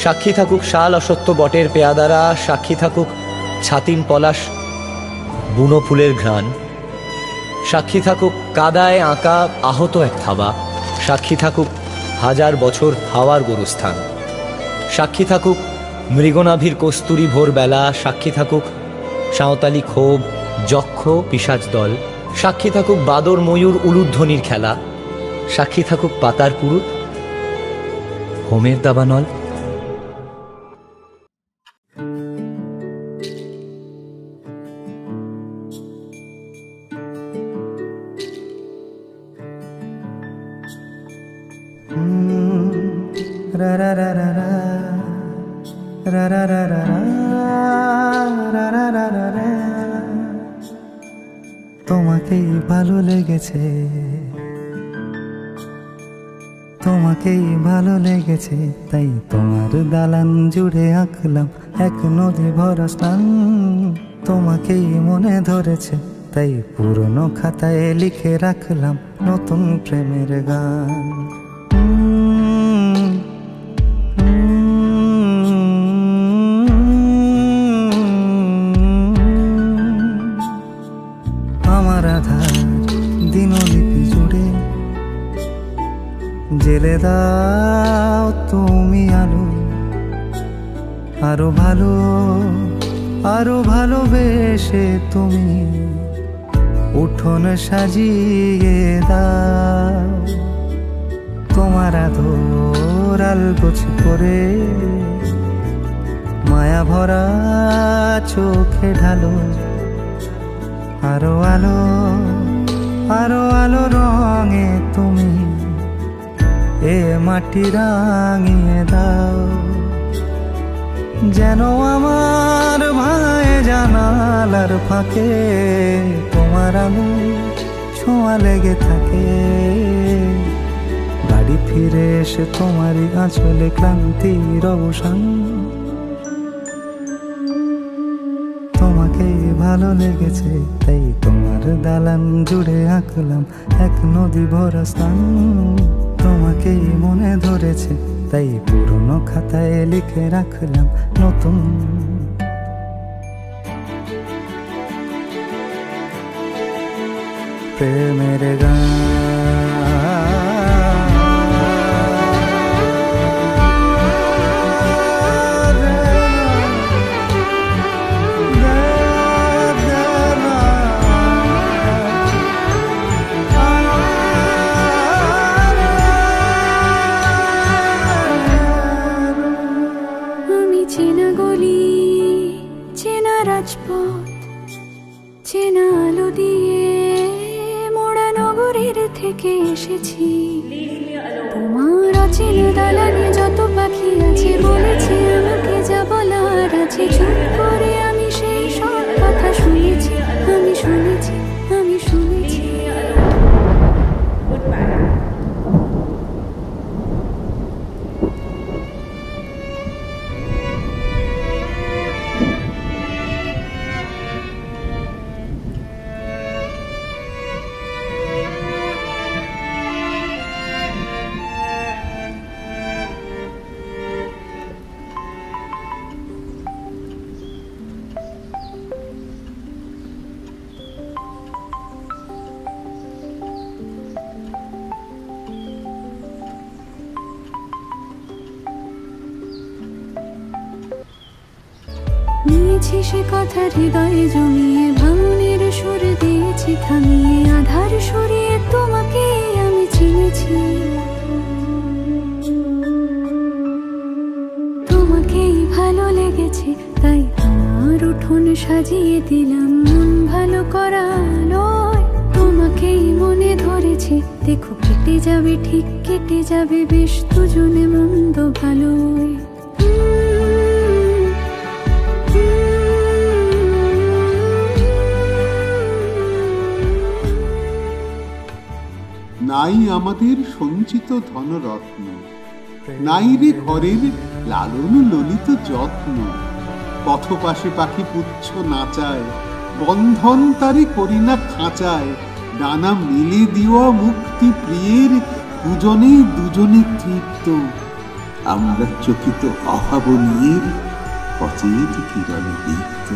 সাক্ষী থাকুক শাল অসত্য বটের পেয়াদারা, সাক্ষী থাকুক ছাতিম পলাশ বুনো ফুলের ঘ্রাণ, সাক্ষী থাকুক কাদায় আঁকা আহত এক থাবা, সাক্ষী থাকুক হাজার বছর হাওয়ার গোরস্থান, সাক্ষী থাকুক মৃগনাভির কস্তুরী ভোরবেলা, সাক্ষী থাকুক সাঁওতালি ক্ষোভ যক্ষ পিশাচ দল, সাক্ষী থাকুক বাদর ময়ূর উলুধ্বনির খেলা, সাক্ষী থাকুক পাতার পুরুত হোমের দাবানল। তোমাকেই ভালো লেগেছে, তোমাকেই ভালো লেগেছে, তাই তোমার দালান জুড়ে আঁকলাম এক নদী ভরা স্নান। তোমাকেই মনে ধরেছে, তাই পুরনো খাতায় লিখে রাখলাম নতুন প্রেমের গান। আমার আধার দিনলিপি জুড়ে জেলে দাও তুমি আলো, আরো ভালো আরো ভালোবেসে তুমি উঠোন সাজিয়ে দাও। তোমার আদর আলগোছ করে মায়া ভরা চোখে ঢালো, আরো আলো আরো আলো রঙে তুমি এ মাটি রাঙিয়ে দাও। যেন আমার ভাই জানালার ফাঁকে তোমার আলো ছোঁয়া লেগে থাকে। বাড়ি ফিরে এসে তোমারই আঁচলে ক্লান্তির অবসান। তোমাকেই ভালো লেগেছে, তাই তোমার দালান জুড়ে আঁকলাম এক নদী ভরা স্থান। তোমাকেই মনে ধরেছে, তাই পুরনো খাতায় লিখে রাখলাম নতুন প্রেমের গান। চেনা আলো দিয়ে মোড়া নগরীর থেকে এসেছি। তোমার অচেনা দালানে যত পাখি আছে বলেছে আমাকে যা বলার আছে। চুপ করে আমি সেই সব কথা শুনেছি, আমি শুনেছি, আমি শুনেছি। নিয়েছি সে কথা হৃদয়ে জমিয়ে, ভাঙনের সুর দিয়েছি থামিয়ে, আধার সরিয়ে তোমাকে আমি চিনেছি। তোমাকেই ভালো লেগেছে, তাই আমার উঠোন সাজিয়ে দিলাম মন ভালো করা আলোয়। তোমাকেই মনে ধরেছে, দেখো কেটে যাবে ঠিক কেটে যাবে বেশ দুজনে মন্দ ভালোই। নাই আমাদের সঞ্চিত ধনরত্ন, নাই রে ঘরের লালন ললিত যত্ন। পথপাশে পাখি পুচ্ছ নাচায়, বন্ধন তারে করি না খাঁচায়। ডানা মেলে দিওয়া মুক্তি প্রিয়ের, দুজনেই দুজনে তৃপ্ত। আমরা চকিত অভাবনীয়ের অচেত কিরণে দীপ্ত।